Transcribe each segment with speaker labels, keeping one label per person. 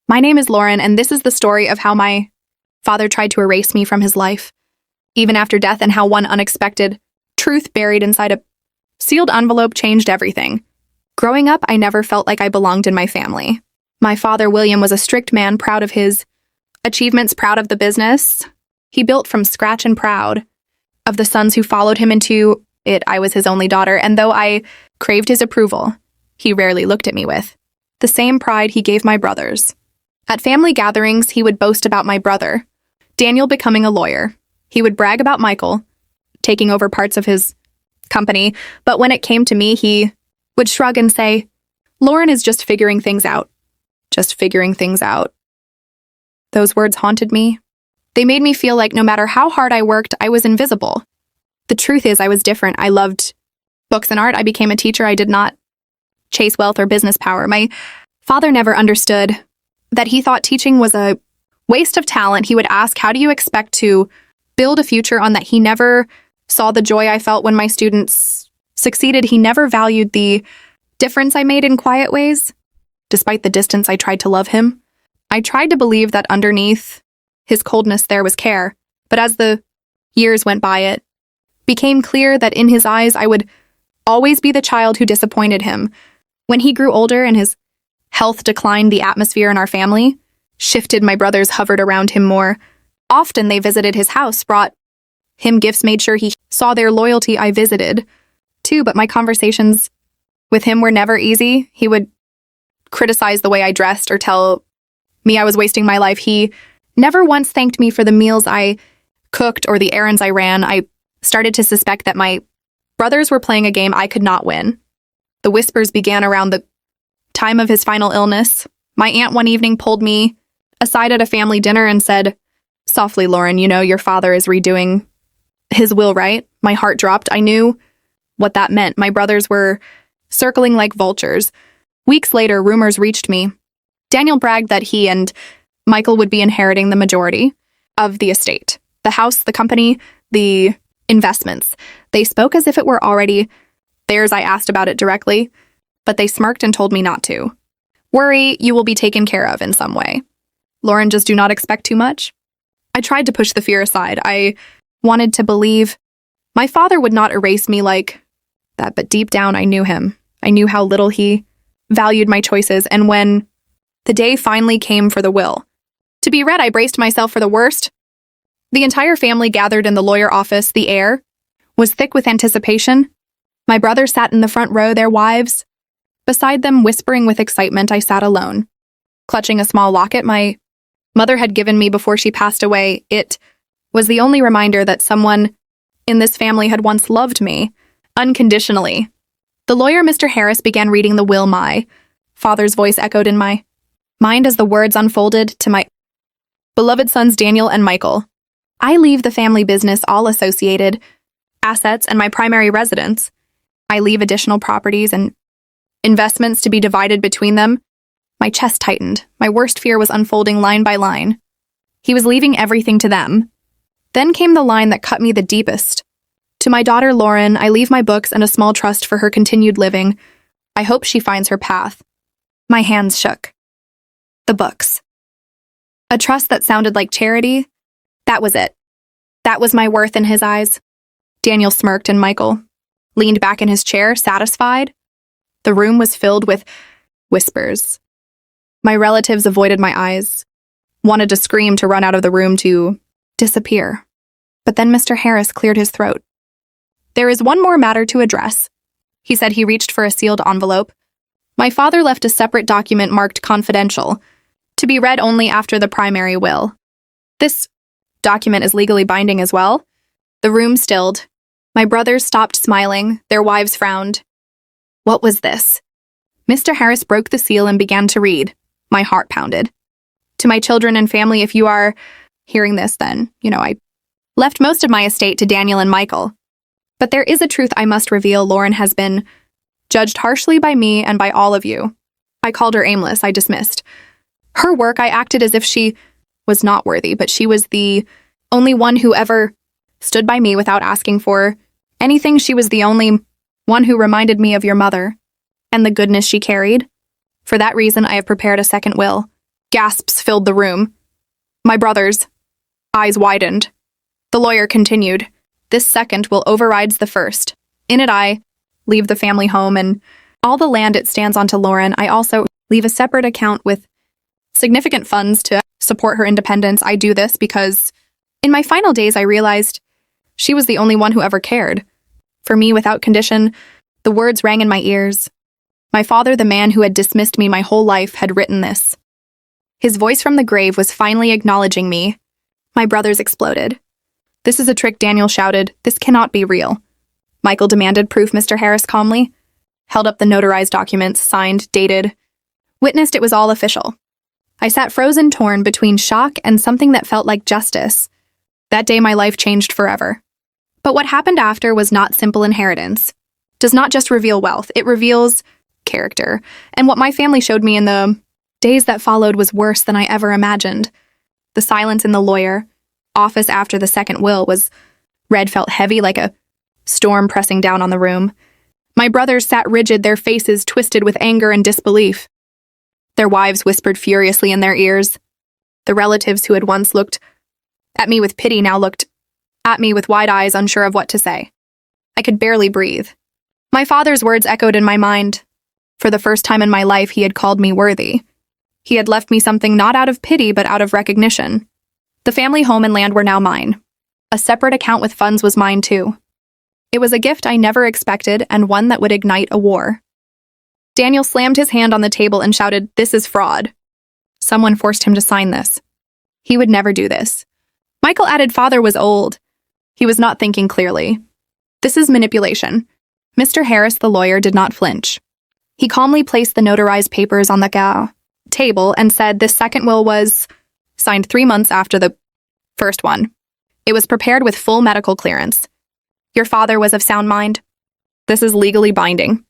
Speaker 1: My name is Lauren, and this is the story of how my father tried to erase me from his life, even after death, and how one unexpected truth buried inside a sealed envelope changed everything. Growing up, I never felt like I belonged in my family. My father, William, was a strict man, proud of his achievements, proud of the business he built from scratch, and proud of the sons who followed him into it. I was his only daughter, and though I craved his approval, he rarely looked at me with the same pride he gave my brothers. At family gatherings, he would boast about my brother, Daniel, becoming a lawyer. He would brag about Michael taking over parts of his company, but when it came to me, he would shrug and say, "Lauren is just figuring things out. Just figuring things out." Those words haunted me. They made me feel like no matter how hard I worked, I was invisible. The truth is, I was different. I loved books and art. I became a teacher. I did not chase wealth or business power. My father never understood that. He thought teaching was a waste of talent. He would ask, "How do you expect to build a future on that?" He never saw the joy I felt when my students succeeded. He never valued the difference I made in quiet ways. Despite the distance, I tried to love him. I tried to believe that underneath his coldness there was care. But as the years went by, it became clear that in his eyes, I would always be the child who disappointed him. When he grew older and his health declined, the atmosphere in our family shifted. My brothers hovered around him more. Often they visited his house, brought him gifts, made sure he saw their loyalty. I visited too, but my conversations with him were never easy. He would criticize the way I dressed or tell me I was wasting my life. He never once thanked me for the meals I cooked or the errands I ran. I started to suspect that my brothers were playing a game I could not win. The whispers began around the time of his final illness. My aunt one evening pulled me aside at a family dinner and said, "Softly, Lauren, you know your father is redoing his will, right?" My heart dropped. I knew what that meant. My brothers were circling like vultures. Weeks later, rumors reached me. Daniel bragged that he and Michael would be inheriting the majority of the estate, the house, the company, the investments. They spoke as if it were already theirs. I asked about it directly, but they smirked and told me not to. "Worry, you will be taken care of in some way. Lauren, just do not expect too much." I tried to push the fear aside. I wanted to believe my father would not erase me like that, but deep down I knew him. I knew how little he valued my choices, and when the day finally came for the will to be read, I braced myself for the worst. The entire family gathered in the lawyer office. The air was thick with anticipation. My brothers sat in the front row, their wives beside them, whispering with excitement. I sat alone, clutching a small locket my mother had given me before she passed away. It was the only reminder that someone in this family had once loved me unconditionally. The lawyer, Mr. Harris, began reading the will. My father's voice echoed in my mind as the words unfolded to my beloved sons, Daniel and Michael. "I leave the family business, all associated assets, and my primary residence. I leave additional properties and investments to be divided between them." My chest tightened. My worst fear was unfolding line by line. He was leaving everything to them. Then came the line that cut me the deepest. "To my daughter, Lauren, I leave my books and a small trust for her continued living. I hope she finds her path." My hands shook. The books. A trust that sounded like charity? That was it. That was my worth in his eyes. Daniel smirked and Michael leaned back in his chair, satisfied. The room was filled with whispers. My relatives avoided my eyes, wanted to scream, to run out of the room, to disappear. But then Mr. Harris cleared his throat. "There is one more matter to address," he said. He reached for a sealed envelope. My father left a separate document marked confidential, to be read only after the primary will. This document is legally binding as well. The room stilled. My brothers stopped smiling. Their wives frowned. What was this? Mr. Harris broke the seal and began to read. My heart pounded. "To my children and family, if you are hearing this, then, I left most of my estate to Daniel and Michael. But there is a truth I must reveal. Lauren has been judged harshly by me and by all of you. I called her aimless. I dismissed her work. I acted as if she was not worthy, but she was the only one who ever stood by me without asking for anything. She was the only one who reminded me of your mother and the goodness she carried. For that reason, I have prepared a second will. Gasps filled the room. My brother's eyes widened. The lawyer continued, "This second will overrides the first. In it I leave the family home and all the land it stands on to Lauren. I also leave a separate account with significant funds to support her independence. I do this because in my final days I realized she was the only one who ever cared. For me, without condition, the words rang in my ears. My father, the man who had dismissed me my whole life, had written this. His voice from the grave was finally acknowledging me. My brothers exploded. This is a trick, Daniel shouted. This cannot be real. Michael demanded proof, Mr. Harris calmly. Held up the notarized documents, signed, dated. Witnessed it was all official. I sat frozen, torn between shock and something that felt like justice. That day my life changed forever. But what happened after was not simple inheritance. Does not just reveal wealth, it reveals character. And what my family showed me in the days that followed was worse than I ever imagined. The silence in the lawyer office after the second will was red, felt heavy like a storm pressing down on the room. My brothers sat rigid, their faces twisted with anger and disbelief. Their wives whispered furiously in their ears. The relatives who had once looked at me with pity now looked at me with wide eyes, unsure of what to say. I could barely breathe. My father's words echoed in my mind. For the first time in my life, he had called me worthy. He had left me something not out of pity, but out of recognition. The family home and land were now mine. A separate account with funds was mine too. It was a gift I never expected and one that would ignite a war. Daniel slammed his hand on the table and shouted, "This is fraud." Someone forced him to sign this. He would never do this. Michael added, "Father was old. He was not thinking clearly. This is manipulation." Mr. Harris, the lawyer, did not flinch. He calmly placed the notarized papers on the table and said this second will was signed 3 months after the first one. It was prepared with full medical clearance. Your father was of sound mind. This is legally binding.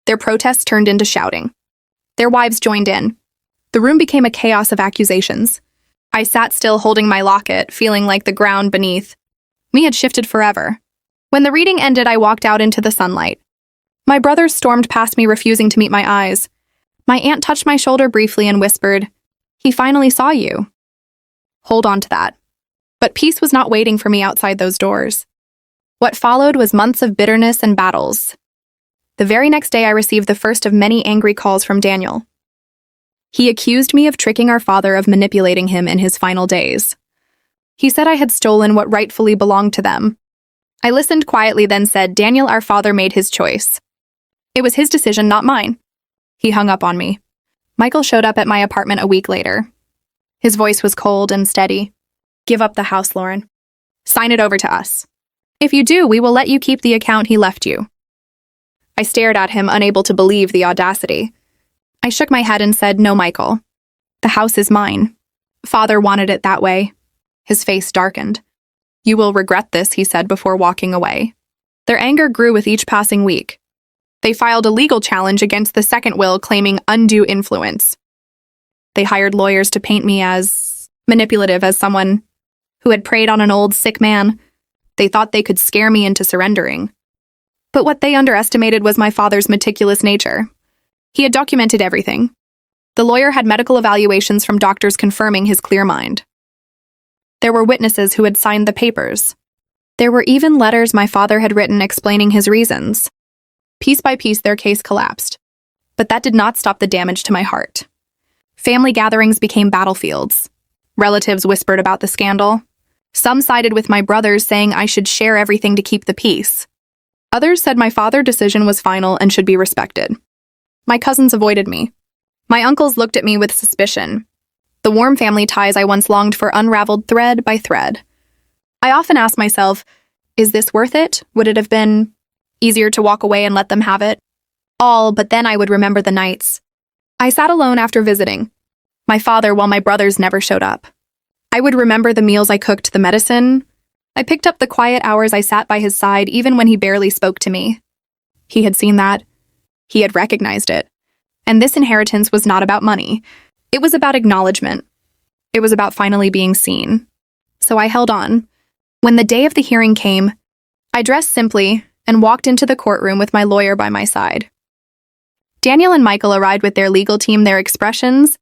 Speaker 1: Their protests turned into shouting. Their wives joined in. The room became a chaos of accusations. I sat still holding my locket, feeling like the ground beneath me had shifted forever. When the reading ended, I walked out into the sunlight. My brothers stormed past me, refusing to meet my eyes. My aunt touched my shoulder briefly and whispered, "He finally saw you." Hold on to that. But peace was not waiting for me outside those doors. What followed was months of bitterness and battles. The very next day, I received the first of many angry calls from Daniel. He accused me of tricking our father, of manipulating him in his final days. He said I had stolen what rightfully belonged to them. I listened quietly, then said, "Daniel, our father made his choice. It was his decision, not mine." He hung up on me. Michael showed up at my apartment a week later. His voice was cold and steady. "Give up the house, Lauren. Sign it over to us. If you do, we will let you keep the account he left you." I stared at him, unable to believe the audacity. I shook my head and said, "No, Michael. The house is mine. Father wanted it that way." His face darkened. "You will regret this," he said before walking away. Their anger grew with each passing week. They filed a legal challenge against the second will, claiming undue influence. They hired lawyers to paint me as manipulative, as someone who had preyed on an old, sick man. They thought they could scare me into surrendering. But what they underestimated was my father's meticulous nature. He had documented everything. The lawyer had medical evaluations from doctors confirming his clear mind. There were witnesses who had signed the papers. There were even letters my father had written explaining his reasons. Piece by piece, their case collapsed. But that did not stop the damage to my heart. Family gatherings became battlefields. Relatives whispered about the scandal. Some sided with my brothers, saying I should share everything to keep the peace. Others said my father's decision was final and should be respected. My cousins avoided me. My uncles looked at me with suspicion. The warm family ties I once longed for unraveled thread by thread. I often asked myself, is this worth it? Would it have been easier to walk away and let them have it all? But then I would remember the nights I sat alone after visiting my father while my brothers never showed up. I would remember the meals I cooked, the medicine. I picked up the quiet hours I sat by his side even when he barely spoke to me. He had seen that. He had recognized it. And this inheritance was not about money. It was about acknowledgement. It was about finally being seen. So I held on. When the day of the hearing came, I dressed simply and walked into the courtroom with my lawyer by my side. Daniel and Michael arrived with their legal team. Their expressions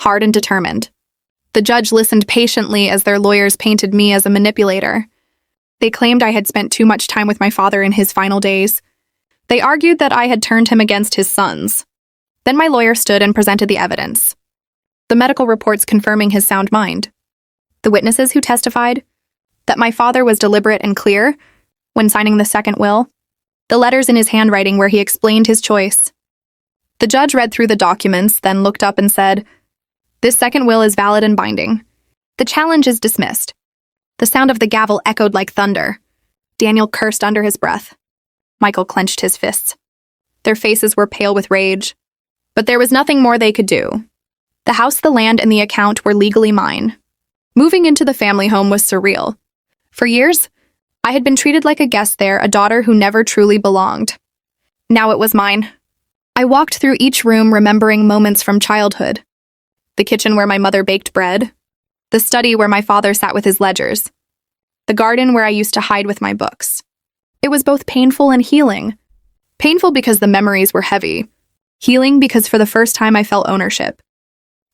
Speaker 1: hard and determined. The judge listened patiently as their lawyers painted me as a manipulator. They claimed I had spent too much time with my father in his final days. They argued that I had turned him against his sons. Then my lawyer stood and presented the evidence. The medical reports confirming his sound mind. The witnesses who testified that my father was deliberate and clear when signing the second will. The letters in his handwriting where he explained his choice. The judge read through the documents, then looked up and said, "This second will is valid and binding. The challenge is dismissed." The sound of the gavel echoed like thunder. Daniel cursed under his breath. Michael clenched his fists. Their faces were pale with rage. But there was nothing more they could do. The house, the land, and the account were legally mine. Moving into the family home was surreal. For years, I had been treated like a guest there, a daughter who never truly belonged. Now it was mine. I walked through each room remembering moments from childhood. The kitchen where my mother baked bread. The study where my father sat with his ledgers. The garden where I used to hide with my books. It was both painful and healing. Painful because the memories were heavy. Healing because for the first time I felt ownership.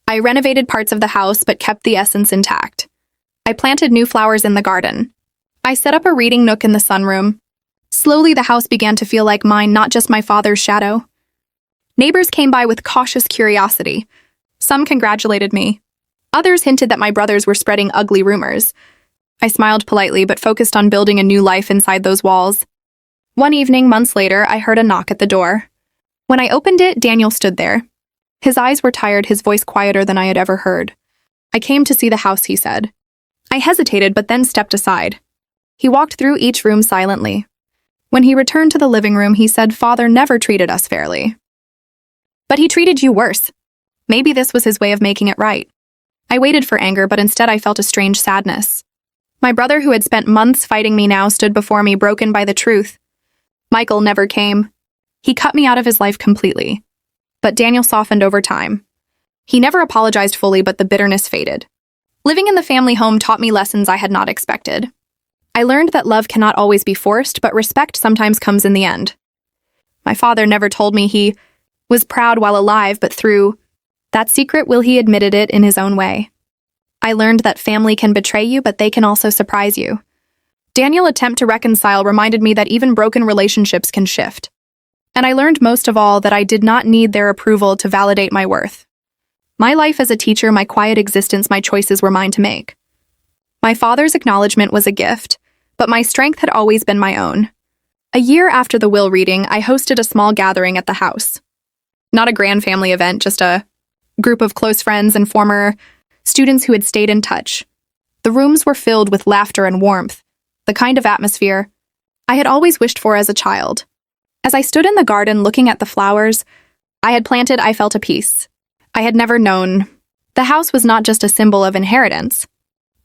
Speaker 1: I renovated parts of the house but kept the essence intact. I planted new flowers in the garden. I set up a reading nook in the sunroom. Slowly the house began to feel like mine, not just my father's shadow. Neighbors came by with cautious curiosity. Some congratulated me. Others hinted that my brothers were spreading ugly rumors. I smiled politely but focused on building a new life inside those walls. One evening, months later, I heard a knock at the door. When I opened it, Daniel stood there. His eyes were tired, his voice quieter than I had ever heard. "I came to see the house," he said. I hesitated but then stepped aside. He walked through each room silently. When he returned to the living room, he said, "Father never treated us fairly. But he treated you worse. Maybe this was his way of making it right." I waited for anger, but instead I felt a strange sadness. My brother, who had spent months fighting me, now stood before me, broken by the truth. Michael never came. He cut me out of his life completely. But Daniel softened over time. He never apologized fully, but the bitterness faded. Living in the family home taught me lessons I had not expected. I learned that love cannot always be forced, but respect sometimes comes in the end. My father never told me he was proud while alive, but through that secret will he admitted it in his own way. I learned that family can betray you, but they can also surprise you. Daniel's attempt to reconcile reminded me that even broken relationships can shift. And I learned most of all that I did not need their approval to validate my worth. My life as a teacher, my quiet existence, my choices were mine to make. My father's acknowledgement was a gift, but my strength had always been my own. A year after the will reading, I hosted a small gathering at the house. Not a grand family event, just a group of close friends and former students who had stayed in touch. The rooms were filled with laughter and warmth, the kind of atmosphere I had always wished for as a child. As I stood in the garden looking at the flowers I had planted, I felt a peace I had never known. The house was not just a symbol of inheritance.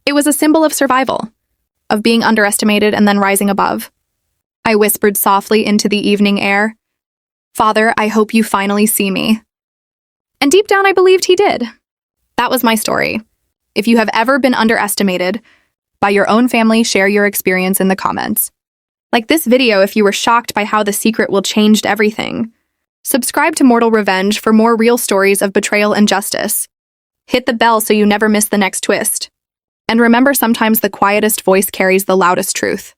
Speaker 1: It was a symbol of survival, of being underestimated and then rising above. I whispered softly into the evening air, "Father, I hope you finally see me." And deep down, I believed he did. That was my story. If you have ever been underestimated by your own family, share your experience in the comments. Like this video if you were shocked by how the secret will changed everything. Subscribe to Mortal Revenge for more real stories of betrayal and justice. Hit the bell so you never miss the next twist. And remember, sometimes the quietest voice carries the loudest truth.